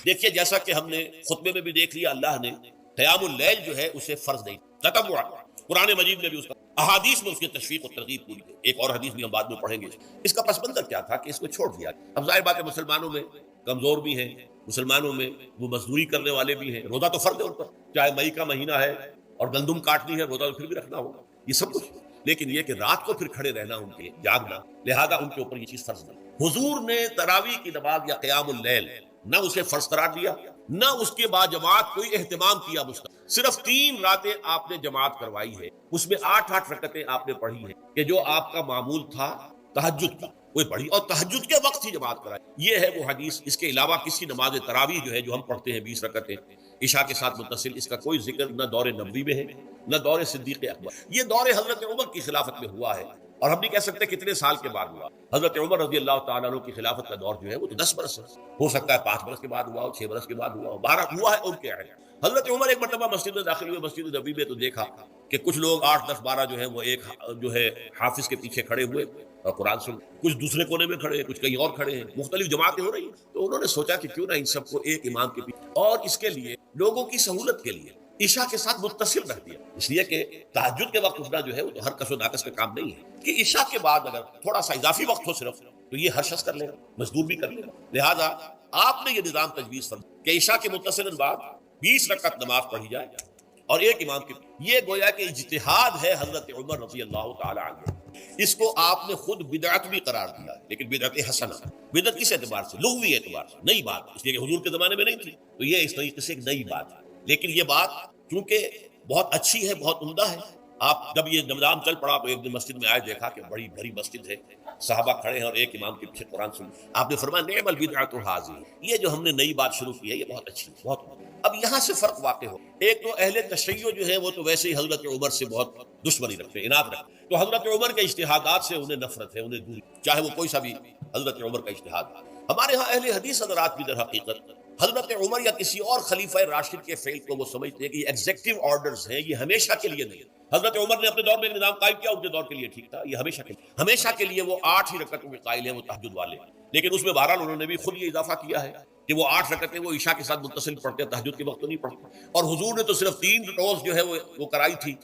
دیکھیے جیسا کہ ہم نے خطبے میں بھی دیکھ لیا، اللہ نے قیام اللیل جو ہے اسے فرض نہیں تطوع، قرآن مجید میں بھی اس کا، احادیث میں اس کی تشویق و ترغیب پوری ہے۔ ایک اور حدیث بھی ہم بعد میں پڑھیں گے۔ اس کا پس منظر کیا تھا کہ اس کو چھوڑ دیا۔ اب ظاہر بات ہے مسلمانوں میں کمزور بھی ہیں، مسلمانوں میں وہ مزدوری کرنے والے بھی ہیں، روزہ تو فرض ہے ان پر، چاہے مئی کا مہینہ ہے اور گندم کاٹنی ہے، روزہ تو پھر بھی رکھنا ہوگا، یہ سب کچھ، لیکن یہ کہ رات کو پھر کھڑے رہنا ان کے جاگنا، لہذا ان کے اوپر یہ چیز فرض نہیں۔ حضور نے تراویح کی نماز یا قیام اللیل نہ اسے فرض قرار دیا، نہ اس کے بعد جماعت کوئی اہتمام کیا مستقل، صرف 3 راتیں آپ نے جماعت کروائی ہے، اس میں 8 رکعتیں آپ نے پڑھی ہیں کہ جو آپ کا معمول تھا تہجد کا وہ پڑھی، اور تہجد کے وقت ہی جماعت کرائی، یہ ہے وہ حدیث۔ اس کے علاوہ کسی نماز تراویح جو ہے جو ہم پڑھتے ہیں 20 رکعتیں عشاء کے ساتھ متصل، اس کا کوئی ذکر نہ دور نبوی میں ہے نہ دور صدیق اکبر، یہ دور حضرت عمر کی خلافت میں ہوا ہے، اور ہم نہیں کہہ سکتے کتنے سال کے بعد ہوا۔ حضرت عمر رضی اللہ تعالیٰ عنہ کی خلافت کا دور جو ہے وہ تو 10 برس ہے، ہو سکتا ہے 5 برس کے بعد ہوا ہو، 6 برس کے بعد ہوا ہو، 12 ہوا ہے ان کے عہد۔ حضرت عمر ایک مرتبہ مسجد میں داخل ہوئے، مسجد نبوی میں، تو دیکھا کہ کچھ لوگ 8 10 12 جو ہیں وہ ایک جو ہے حافظ کے پیچھے کھڑے ہوئے اور قرآن سن، کچھ دوسرے کونے میں کھڑے ہیں، کچھ کہیں اور کھڑے ہیں، مختلف جماعتیں ہو رہی ہیں، تو انہوں نے سوچا کہ کیوں نہ ان سب کو ایک امام کے پیچھے، اور اس کے لیے لوگوں کی سہولت کے لیے عشاء کے ساتھ متصل رکھ دیا، اس لیے کہ تہجد کے وقت اٹھنا جو ہے وہ تو ہر کس و ناقص کا کام نہیں ہے، کہ عشاء کے بعد اگر تھوڑا سا اضافی وقت ہو صرف تو یہ ہر شخص کر لے گا، مزدور بھی کر لے گا، لہذا آپ نے یہ نظام تجویز فرمایا کہ عشاء کے متصل بعد 20 رکعت نماز پڑھی جائے اور ایک امام کے، یہ گویا کہ اجتہاد ہے حضرت عمر رضی اللہ تعالی عنہ، اس کو آپ نے خود بدعت بھی قرار دیا، لیکن بدعت حسنہ، بدعت کس اعتبار سے؟ لغوی اعتبار سے، نئی بات، اس لیے کہ حضور کے زمانے میں نہیں تھی، تو یہ اس طریقے سے ایک نئی بات ہے، لیکن یہ بات کیونکہ بہت اچھی ہے، بہت عمدہ ہے۔ آپ جب یہ نظام چل پڑا تو ایک دن مسجد میں آئے، دیکھا کہ بڑی بھری مسجد ہے، صحابہ کھڑے ہیں اور ایک امام کے پیچھے قرآن سن، آپ نے فرمایا نعم البدعۃ ھذہ، یہ جو ہم نے نئی بات شروع کی ہے یہ بہت اچھی ہے، بہت عمدہ۔ اب یہاں سے فرق واقع ہو، ایک تو اہل تشیع جو ہے وہ تو ویسے ہی حضرت عمر سے بہت دشمنی رکھتے ہیں، عناد رکھتے ہیں، تو حضرت عمر کے اجتہادات سے انہیں نفرت ہے، انہیں دوری، چاہے وہ کوئی سا بھی حضرت عمر کا اجتہاد۔ ہمارے ہاں اہل حدیث حضرات بھی در حقیقت حضرت عمر یا کسی اور خلیفہ راشد کے فعل کو وہ سمجھتے ہیں کہ یہ ایگزیکٹو آرڈرز ہیں، یہ ہمیشہ کے لیے نہیں۔ حضرت عمر نے اپنے دور میں ایک نظام قائم کیا، ان کے دور کے لیے ٹھیک تھا، یہ ہمیشہ کے لیے وہ 8 ہی رکعتوں کے قائل ہیں، وہ تہجد والے، لیکن اس میں بہرحال انہوں نے بھی خود یہ اضافہ کیا ہے کہ وہ 8 رکعتیں وہ عشاء کے ساتھ متصل پڑھتے ہیں، تہجد کے وقت تو نہیں پڑھتے، اور حضور نے تو صرف 3 روز جو ہے وہ کرائی تھی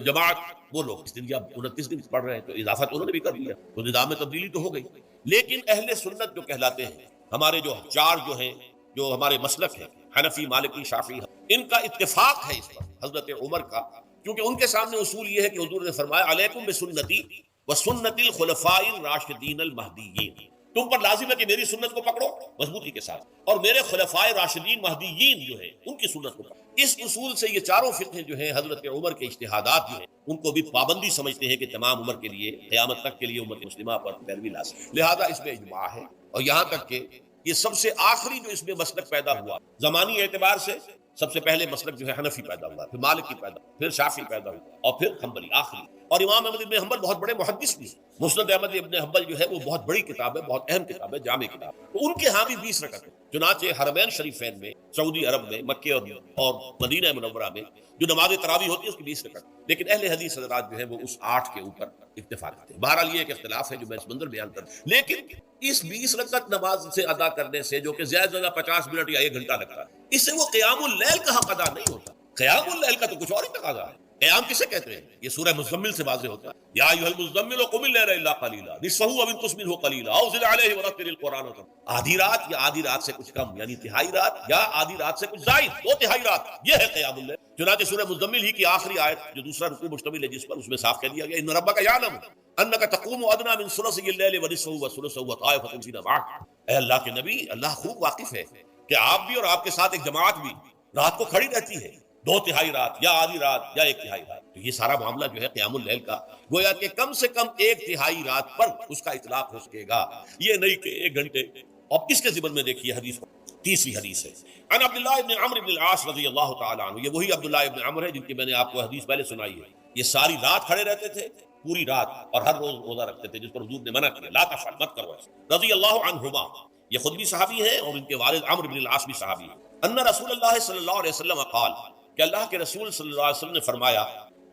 جماعت، وہ لوگ اس دن یا 29 دن پڑھ رہے ہیں، تو اضافہ تو انہوں نے بھی کر دیا، تو نظام میں تبدیلی تو ہو گئی۔ لیکن اہل سنت جو کہلاتے ہیں، ہمارے جو 4 جو ہیں، جو ہمارے مسلک ہیں، حنفی، مالکی، شافعی، ان کا اتفاق ہے اس پر حضرت عمر کا، کیونکہ ان کے سامنے اصول یہ ہے کہ حضور نے فرمایا علیکم بسنتی وسنت الخلفاء الراشدین المہدیین، تم پر لازم ہے کہ میری سنت کو پکڑو مضبوطی کے ساتھ، اور میرے خلفائے راشدین مہدیین جو ہیں ان کی سنت کو پکڑو۔ اس اصول سے یہ چاروں فقہ جو ہیں حضرت عمر کے اجتہادات جو ہیں ان کو بھی پابندی سمجھتے ہیں کہ تمام عمر کے لیے، قیامت تک کے لیے امت مسلمہ پر پیروی لازم، لہذا اس میں اجماع ہے، اور یہاں تک کہ یہ سب سے آخری جو اس میں مسلک پیدا ہوا زمانی اعتبار سے، سب سے پہلے مسلک جو ہے حنفی پیدا ہوا، پھر مالکی پیدا ہوا، پھر شافعی پیدا ہوا، اور پھر حنبلی آخری۔ اور امام احمد ابن حنبل بہت بڑے محدث بھی ہیں، مسند احمد ابن حنبل جو ہے وہ بہت بڑی کتاب ہے، بہت اہم کتاب ہے، جامع کتاب، تو ان کے ہاں بھی 20 رکعت ہے، چنانچہ حرمین شریفین میں، سعودی عرب میں، مکے اور مدینہ منورہ میں جو نماز تراویح ہوتی ہے اس کی 20 رکعت، لیکن اہل حدیث حضرات جو ہے وہ اس 8 کے اوپر اتفاق کرتے ہیں۔ بہرحال یہ ایک اختلاف ہے جو میں اس منظر بیان کرتا ہوں، لیکن اس 20 رکعت نماز سے ادا کرنے سے جو کہ زیادہ سے زیادہ 50 منٹ یا 1 گھنٹہ لگتا ہے، اس سے وہ قیام اللیل کا حق ادا نہیں ہوتا۔ قیام اللیل کا تو کچھ اور ہی تقاضا ہے۔ قیام کسے کہتے ہیں؟ یہ سورہ مزمل سے واضح ہوتا ہے، یا ایھا المزمل قم اللیل الا قلیلا نصفہ او انقص منہ قلیلا او زد علیہ ورتل القرآن۔ آدھی رات یا آدھی رات سے کچھ کم، یعنی تہائی رات، یا آدھی رات سے کچھ زائد، 2/3 رات، یہ ہے قیام اللیل۔ چنانچہ سورہ مزمل ہی کی آخری آیت جو دوسرا رکوع مشتمل ہے جس پر، اس میں صاف کہہ دیا گیا ان ربک یعلم انک تقوم ادنی من ثلثی اللیل ونصفہ وثلثہ وطائفۃ من معک۔ اے اللہ کے نبی، اللہ خوب واقف ہے کہ آپ بھی اور آپ کے ساتھ ایک جماعت بھی رات کو کھڑی رہتی ہے، 2/3 رات یا آدھی رات یا 1/3 رات، تو یہ سارا معاملہ جو ہے قیام اللیل کا، گویا کہ کم سے کم 1/3 رات پر اس کا اطلاق ہو سکے گا، یہ نہیں کہ 1 گھنٹے۔ اب اس کے ضمن میں دیکھیے حدیث، تیسری حدیث ہے عن عبداللہ ابن عمرو بن العاص رضی اللہ تعالی عنہ، یہ وہی عبداللہ ابن عمرو ہے جن کی میں نے آپ کو حدیث پہلے سنائی ہے، یہ ساری رات کھڑے رہتے تھے، پوری رات، اور ہر روز روزہ رکھتے تھے، جس پر حضور نے منع کیا، لا تفعل، مت کرو ایسا، رضی اللہ عنہما، یہ خود بھی صحابی ہیں اور ان کے والد عمرو بن العاص بھی صحابی ہیں، ان رسول اللہ صلی اللہ علیہ وسلم قال، کہ اللہ کے رسول صلی اللہ علیہ وسلم نے فرمایا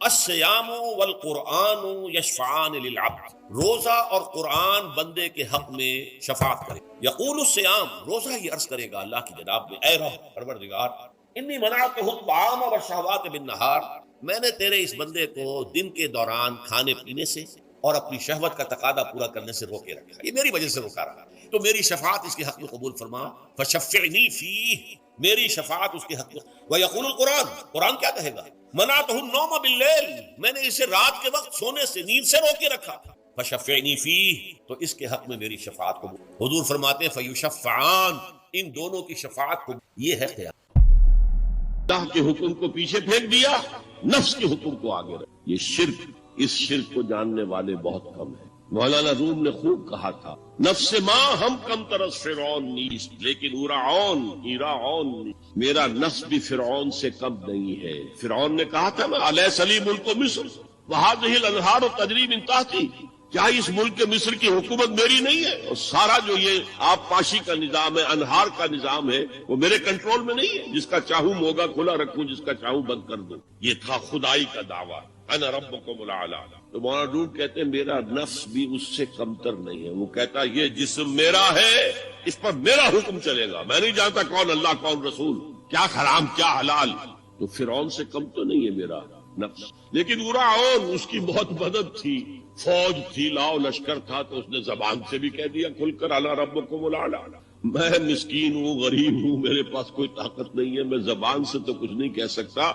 الصیام والقرآن یشفعان للعبد، روزہ اور قرآن بندے کے حق میں شفاعت کرے. یقول الصیام، روزہ یہ عرض کرے گا اللہ کی جناب میں، اے رب پروردگار انی منعتہ الطعام والشہوات بالنہار، میں نے تیرے اس بندے کو دن کے دوران کھانے پینے سے اور اپنی شہوت کا تقاضا پورا کرنے سے روکے رکھا، یہ میری وجہ سے روکا رہا، تو میری شفاعت اس کے حق میں قبول فرما، فشفعنی فیہ، میری شفاعت اس کے حق میں. ویقول القرآن، قرآن کیا کہے گا؟ منعتہ النوم باللیل، میں نے اسے رات کے وقت سونے سے، نیند سے روکے رکھا، فشفعنی فیہ، تو اس کے حق میں میری شفاعت قبول. حضور فرماتے ہیں فیشفعان، ان دونوں کی شفاعت قبول. یہ ہے قیامت. اللہ کے حکم کو پیچھے پھینک دیا، نفس کے حکم کو آگے رکھ. یہ شرک، اس شرک کو جاننے والے بہت کم ہیں. مولانا روم نے خوب کہا تھا، نفس ماں ہم کم ترس فرعون نیست لیکن ایراعون نیست، میرا نفس بھی فرعون سے کم نہیں ہے. فرعون نے کہا تھا نا علیہ سلیم ملک مصر وہذہ الانہار تجری من تحتی، کیا اس ملک مصر کی حکومت میری نہیں ہے؟ اور سارا جو یہ آب پاشی کا نظام ہے، انہار کا نظام ہے، وہ میرے کنٹرول میں نہیں ہے. جس کا چاہوں موگا کھلا رکھوں، جس کا چاہوں بند کر دوں. یہ تھا خدائی کا دعویٰ، انا ربکم الاعلی. تو مولانا روم کہتے ہیں میرا نفس بھی اس سے کمتر نہیں ہے. وہ کہتا یہ جسم میرا ہے، اس پر میرا حکم چلے گا، میں نہیں جانتا کون اللہ کون رسول، کیا حرام کیا حلال. تو فرعون سے کم تو نہیں ہے میرا نفس. لیکن ایراعون، اس کی بہت مدد تھی، فوج تھی، لاؤ لشکر تھا، تو اس نے زبان سے بھی کہہ دیا کھل کر انا ربکم الاعلی. میں مسکین ہوں، غریب ہوں، میرے پاس کوئی طاقت نہیں ہے، میں زبان سے تو کچھ نہیں کہہ سکتا،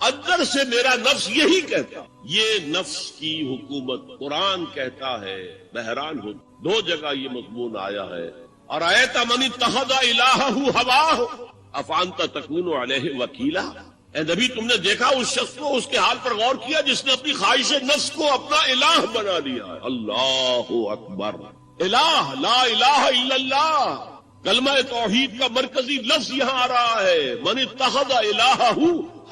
اندر سے میرا نفس یہی کہتا. یہ نفس کی حکومت قرآن کہتا ہے. بحران ہو، دو جگہ یہ مضمون آیا ہے. ارأیت من اتخذ الہہ ہواہ افانت تکون علیہ وکیلا. اے نبی تم نے دیکھا اس شخص کو، اس کے حال پر غور کیا جس نے اپنی خواہش نفس کو اپنا الہ بنا لیا ہے. اللہ اکبر. الہ، لا الہ الا اللہ، کلمہ توحید کا مرکزی لفظ یہاں آ رہا ہے. من اتخذ الہہ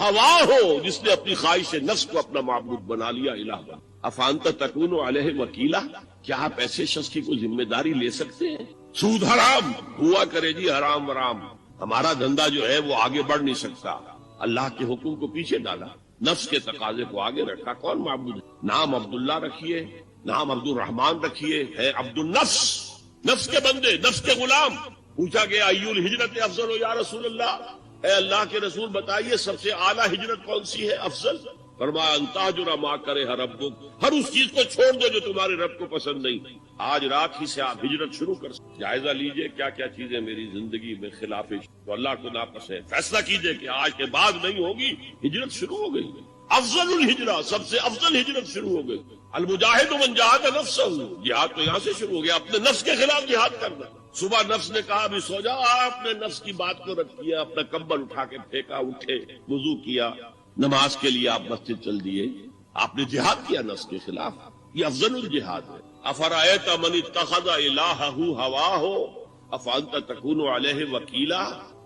ہواہ، جس نے اپنی خواہش نفس کو اپنا معبود بنا لیا، الہ بنا. افانت تکون علیہ وکیلا، کیا آپ ایسے شخص کی کوئی ذمہ داری لے سکتے ہیں؟ سود حرام ہوا کرے جی، حرام ورام، ہمارا دھندا جو ہے وہ آگے بڑھ نہیں سکتا. اللہ کے حکم کو پیچھے ڈالا، نفس کے تقاضے کو آگے رکھا. کون معبود ہے؟ نام عبداللہ رکھیے، نام عبد الرحمان رکھیے، ہے عبد النفس، نفس کے بندے، نفس کے غلام. پوچھا گیا ایو الہجرت افضل ہو یا رسول اللہ، اے اللہ کے رسول بتائیے سب سے اعلیٰ ہجرت کون سی ہے، افضل؟ فرمایا ان تہجر ما کرہ ربک، ہر اس چیز کو چھوڑ دو جو تمہارے رب کو پسند نہیں. آج رات ہی سے آپ ہجرت شروع کر سکتے. جائزہ لیجئے کیا کیا چیزیں میری زندگی میں خلاف تو اللہ کو ناپسند. فیصلہ کیجئے کہ آج کے بعد نہیں ہوگی. ہجرت شروع ہو گئی. افضل الہجرہ، سب سے افضل ہجرت شروع ہو گئی. المجاہد من جاہد نفسہ، جہاد تو یہاں سے شروع ہو گیا، اپنے نفس کے خلاف جہاد کرنا. صبح نفس نے کہا ابھی سو جا، آپ نے نفس کی بات کو رد کیا، اپنا کمبل اٹھا کے پھینکا، اٹھے، وضو کیا، نماز کے لیے آپ مسجد چل دیے. آپ نے جہاد کیا نفس کے خلاف. یہ افضل الجہاد ہے. افرأیت من اتخذ الہہ ہواہ افانت تکون علیہ وکیلا،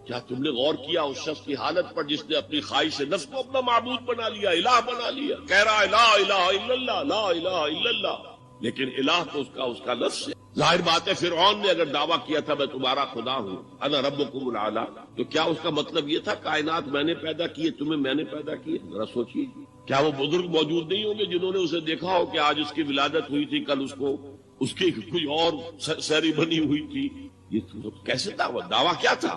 کیا تم نے غور کیا اس شخص کی حالت پر جس نے اپنی خواہش نفس کو اپنا معبود بنا لیا، الہ بنا لیا. کہہ رہا ہے لا الہ الا اللہ، لا الہ الا اللہ، لیکن الہ تو اس کا لفظ ہے. ظاہر بات ہے فرعون نے اگر دعویٰ کیا تھا میں تمہارا خدا ہوں، انا ربکم الاعلی، تو کیا اس کا مطلب یہ تھا کائنات میں نے پیدا کیے، تمہیں میں نے پیدا کیے؟ ذرا سوچیے، کیا وہ بزرگ موجود نہیں ہوں گے جنہوں نے اسے دیکھا ہو کہ آج اس کی ولادت ہوئی تھی، کل اس کی کوئی اور سیری بنی ہوئی تھی؟ یہ کیسے دعویٰ کیا تھا؟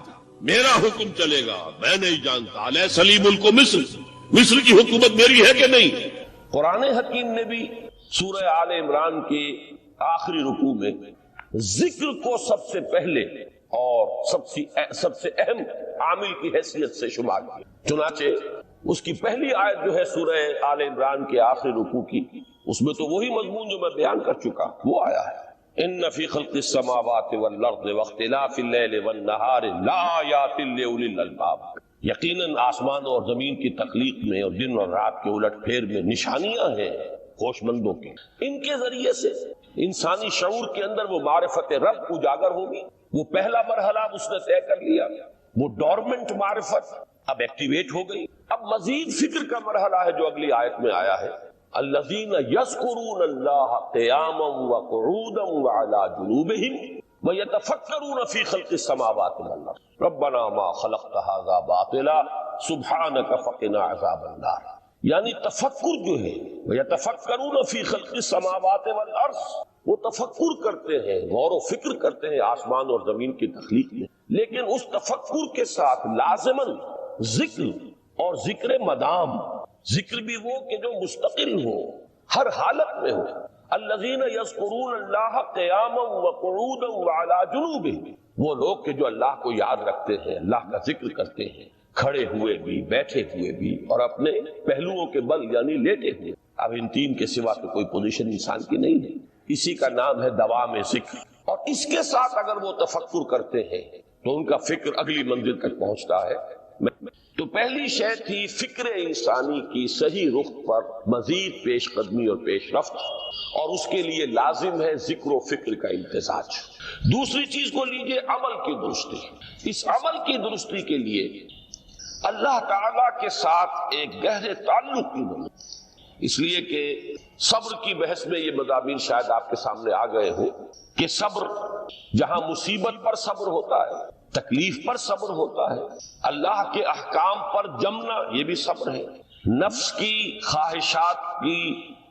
میرا حکم چلے گا، میں نہیں جانتا. علیہ سلیم ملک مصر کی حکومت میری ہے کہ نہیں؟ قرآن حکیم نے بھی سورہ آل عمران کے آخری رکوع میں ذکر کو سب سے پہلے اور سب سے اہم عامل کی حیثیت سے شمار کیا. چنانچہ اس کی پہلی آیت جو ہے سورہ آل عمران کے آخری رکوع کی، اس میں تو وہی مضمون جو میں بیان کر چکا وہ آیا ہے. ان فی خلق السماوات والارض واختلاف اللیل والنہار لآیات لأولی الالباب، یقیناً آسمان اور زمین کی تخلیق میں اور دن اور رات کے الٹ پھیر میں نشانیاں ہیں ہوش مندوں کی. ان کے ذریعے سے انسانی شعور کے اندر وہ معرفت رب اجاگر ہوگی. وہ پہلا مرحلہ اس نے طے کر لیا، وہ ڈورمنٹ معرفت اب ایکٹیویٹ ہو گئی. اب مزید فکر کا مرحلہ ہے جو اگلی آیت میں آیا ہے، الذین یذکرون اللہ قیاما وقعودا وعلی جنوبہم ویتفکرون فی خلق السماوات والارض ربنا ما خلقت ھذا باطلا سبحانک فقنا عذاب النار. یعنی تفکر جو ہے وَيَتَفَكَّرُونَ فِي خَلْقِ السَّمَاوَاتِ وَالْأَرْضِ، وہ تفکر کرتے ہیں، غور و فکر کرتے ہیں آسمان اور زمین کی تخلیق میں، لیکن اس تفکر کے ساتھ لازماً ذکر، اور ذکر مدام، ذکر بھی وہ کہ جو مستقل ہو، ہر حالت میں ہو۔ الذین یذکرون اللہ قیاما وقعودا وعلی جنوبہم، وہ لوگ کہ جو اللہ کو یاد رکھتے ہیں، اللہ کا ذکر کرتے ہیں، کھڑے ہوئے بھی، بیٹھے ہوئے بھی، اور اپنے پہلوؤں کے بل یعنی لیٹے ہوئے۔ اب ان تین کے سوا تو کوئی پوزیشن انسان کی نہیں ہے، اسی کا نام ہے دوام ذکر۔ اور اس کے ساتھ اگر وہ تفکر کرتے ہیں تو ان کا فکر اگلی منزل تک پہنچتا ہے۔ تو پہلی شے تھی فکر انسانی کی صحیح رخ پر مزید پیش قدمی اور پیش رفت، اور اس کے لیے لازم ہے ذکر و فکر کا امتزاج۔ دوسری چیز کو لیجئے عمل کی درستی۔ اس عمل کی درستی کے لیے اللہ تعالی کے ساتھ ایک گہرے تعلق کی ضرورت، اس لیے کہ صبر کی بحث میں یہ مضامین شاید آپ کے سامنے آ گئے ہو کہ صبر، جہاں مصیبت پر صبر ہوتا ہے، تکلیف پر صبر ہوتا ہے، اللہ کے احکام پر جمنا یہ بھی صبر ہے، نفس کی خواہشات کی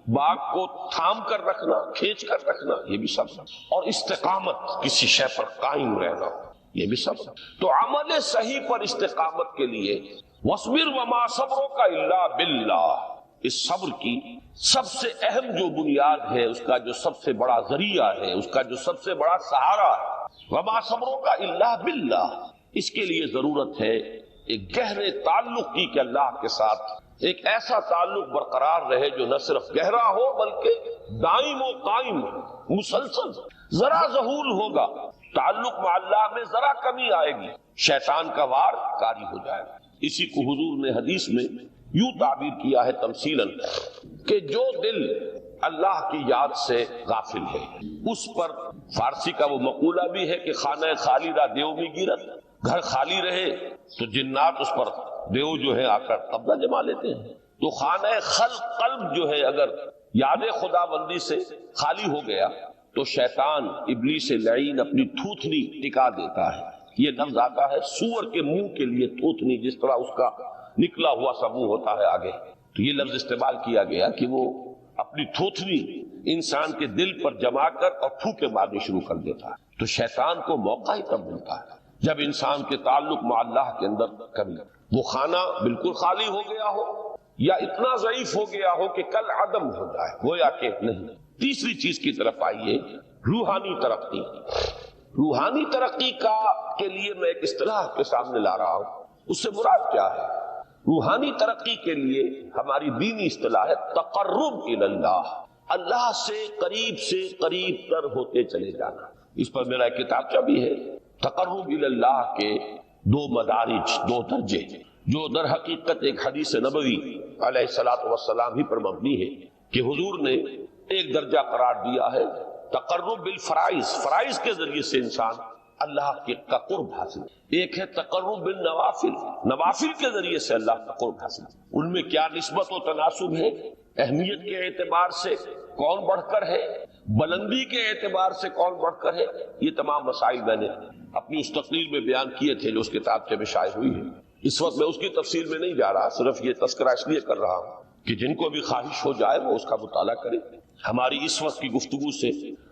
باغ کو تھام کر رکھنا، کھینچ کر رکھنا یہ بھی صبر ہے، اور استقامت کسی شے پر قائم رہنا یہ بھی صبر ہے۔ تو عمل صحیح پر استقامت کے لیے وَاصْبِرْ وَمَا صَبْرُكَ إِلَّا بِاللَّهِ، اس صبر کی سب سے اہم جو بنیاد ہے، اس کا جو سب سے بڑا ذریعہ ہے، اس کا جو سب سے بڑا سہارا ہے، وَمَا صَبْرُكَ إِلَّا بِاللَّهِ، اس کے لیے ضرورت ہے ایک گہرے تعلق کی کہ اللہ کے ساتھ ایک ایسا تعلق برقرار رہے جو نہ صرف گہرا ہو بلکہ دائم و قائم ہو، مسلسل۔ ذرا ظہول ہوگا تعلق مع اللہ میں، ذرا کمی آئے گی، شیطان کا وار کاری ہو جائے گا۔ اسی کو حضور نے حدیث میں یوں تعبیر کیا ہے تمثیلاً کہ جو دل اللہ کی یاد سے غافل ہے اس پر، فارسی کا وہ مقولہ بھی ہے کہ خانہ خالی را دیو میں گیرت، گھر خالی رہے تو جنات اس پر دیو جو ہے آ کر قبضہ جما لیتے ہیں۔ تو خانہ قلب جو ہے اگر یاد خدا بندی سے خالی ہو گیا تو شیطان ابلیس لعین اپنی تھوتنی ٹکا دیتا ہے۔ یہ لفظ آتا ہے سور کے منہ کے لیے تھوتنی، جس طرح اس کا نکلا ہوا سا منہ ہوتا ہے آگے، تو یہ لفظ استعمال کیا گیا کہ وہ اپنی تھوتنی انسان کے دل پر جما کر اور پھوکے مارنی شروع کر دیتا ہے۔ تو شیطان کو موقع ہی تب ملتا ہے جب انسان کے تعلق مع اللہ کے اندر کمی، وہ خانہ بالکل خالی ہو گیا ہو یا اتنا ضعیف ہو گیا ہو کہ کل عدم ہو جائے، گویا کہ نہیں۔ تیسری چیز کی طرف آئیے، روحانی ترقی۔ روحانی ترقی کے لیے میں ایک اصطلاح کے سامنے لا رہا ہوں، اس سے مراد کیا ہے؟ روحانی ترقی کے لیے ہماری دینی اصطلاح ہے تقرب الی اللہ، اللہ سے قریب تر ہوتے چلے جانا۔ اس پر میرا ایک کتابچہ بھی ہے، تقرب الی اللہ کے دو مدارج، دو درجے، جو در حقیقت ایک حدیث نبوی علیہ الصلوۃ والسلام ہی پر مبنی ہے کہ حضور نے ایک درجہ قرار دیا ہے تقرب بالفرائض، فرائض کے ذریعے سے انسان اللہ کا قرب حاصل، ایک ہے تقرب بالنوافل، نوافل کے ذریعے سے اللہ کا قرب حاصل۔ ان میں کیا نسبت و تناسب ہے؟ اہمیت کے اعتبار سے کون بڑھ کر ہے، بلندی کے اعتبار سے کون بڑھ کر ہے، یہ تمام مسائل میں نے اپنی اس تقریر میں بیان کیے تھے جو اس کتاب میں شائع ہوئی ہے۔ اس وقت میں اس کی تفصیل میں نہیں جا رہا، صرف یہ تذکرہ اس لیے کر رہا ہوں کہ جن کو بھی خواہش ہو جائے وہ اس کا مطالعہ کرے۔ ہماری اس وقت کی گفتگو سے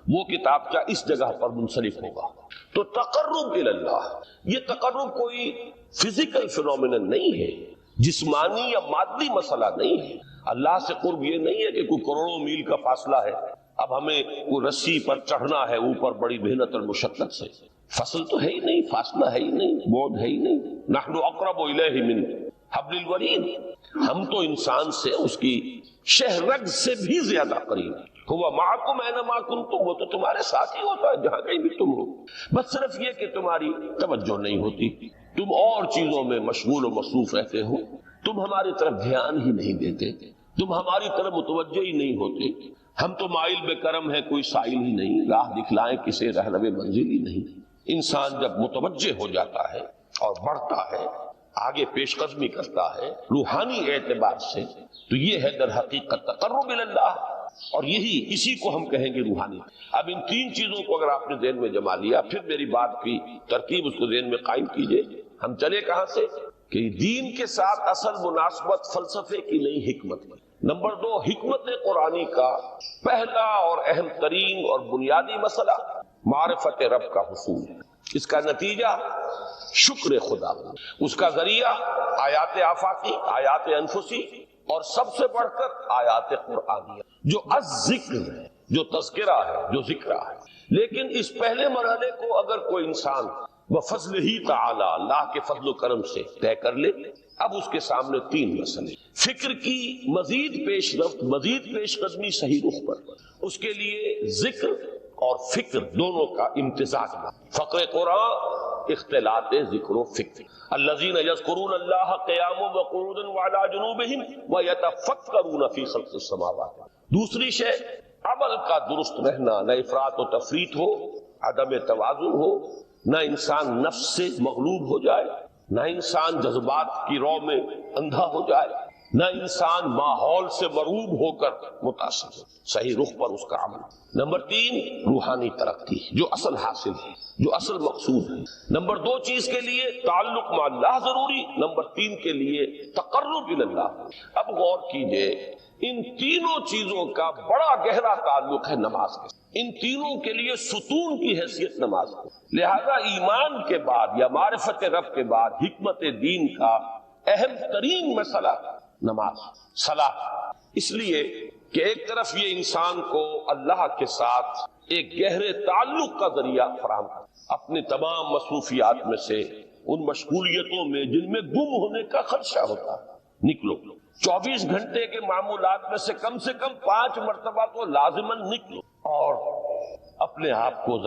وہ کتابچہ اس جگہ پر منسلک ہوگا۔ تو تقرب الی اللہ، یہ تقرب کوئی فزیکل فینومینن نہیں ہے، جسمانی یا مادی مسئلہ نہیں ہے۔ اللہ سے قرب یہ نہیں ہے کہ کوئی کروڑوں میل کا فاصلہ ہے، اب ہمیں کوئی رسی پر چڑھنا ہے اوپر بڑی محنت اور مشقت سے، فصل تو ہے ہی نہیں، فاصلہ ہے ہی نہیں، بعد ہے ہی نہیں۔ نحن اقرب الیہ من حبل الورید، ہم تو انسان سے اس کی شہرگ سے بھی زیادہ قریب ہیں۔ ہوا معکم اینما کنتم، وہ تو تمہارے ساتھ ہی ہوتا ہے جہاں کہیں بھی تم ہو، بس صرف یہ کہ تمہاری توجہ نہیں ہوتی، تم اور چیزوں میں مشغول و مصروف رہتے ہو، تم ہماری طرف دھیان ہی نہیں دیتے، تم ہماری طرف متوجہ ہی نہیں ہوتے۔ ہم تو مائل بے کرم ہے، کوئی سائل ہی نہیں، راہ دکھلائیں کسے رہنو منزل ہی نہیں۔ انسان جب متوجہ ہو جاتا ہے اور بڑھتا ہے، آگے پیش قدمی کرتا ہے روحانی اعتبار سے، تو یہ ہے در حقیقت تقرب الی اللہ، اور اسی کو ہم کہیں گے روحانی۔ اب ان تین چیزوں کو اگر آپ نے ذہن میں جما لیا، پھر میری بات کی ترکیب اس کو ذہن میں قائم کیجئے۔ ہم چلے کہاں سے؟ کہ دین کے ساتھ اصل مناسبت فلسفے کی نہیں، حکمت کی۔ نمبر 2، حکمت قرآنی کا پہلا اور اہم ترین اور بنیادی مسئلہ معرفت رب کا حصول ہے۔ اس کا نتیجہ شکر خدا، اس کا ذریعہ آیات آفاقی، آیات انفسی، اور سب سے بڑھ کر آیات قرآنیہ جو الذکر ہے، جو تذکرہ ہے، جو ذکرہ ہے۔ لیکن اس پہلے مرحلے کو اگر کوئی انسان بفضل ہی تعالی، اللہ کے فضل و کرم سے طے کر لے، اب اس کے سامنے 3 مسئلے، فکر کی مزید پیش رفت، مزید پیش قدمی صحیح رخ پر، اس کے لیے ذکر اور فکر دونوں کا امتزاج، فقر قرآن اختلاط ذکر و فکر۔ الذین یذکرون اللہ قیاما وقعودا وعلی جنوبہم ویتفکرون فی خلق السماوات۔ دوسری شے عمل کا درست رہنا، نہ افراط و تفریط ہو، عدم توازن ہو، نہ انسان نفس سے مغلوب ہو جائے، نہ انسان جذبات کی رو میں اندھا ہو جائے، نہ انسان ماحول سے مرعوب ہو کر متاثر ہو، صحیح رخ پر اس کا عمل۔ نمبر 3، روحانی ترقی، جو اصل حاصل ہے، جو اصل مقصود ہے۔ نمبر 2 چیز کے لیے تعلق مع اللہ ضروری، نمبر 3 کے لیے تقرب الی اللہ۔ اب غور کیجئے، ان تینوں چیزوں کا بڑا گہرا تعلق ہے نماز کے، ان تینوں کے لیے ستون کی حیثیت نماز ہے۔ لہذا ایمان کے بعد یا معرفت رب کے بعد حکمت دین کا اہم ترین مسئلہ نماز، صلاۃ، اس لیے کہ ایک طرف یہ انسان کو اللہ کے ساتھ ایک گہرے تعلق کا ذریعہ فراہم کرتا، اپنے تمام مصروفیات میں سے، ان مشغولیتوں میں جن میں گم ہونے کا خدشہ ہوتا ہے، نکلو۔ 24 گھنٹے کے معمولات میں سے کم 5 مرتبہ تو لازماً نکلو اور اپنے آپ کو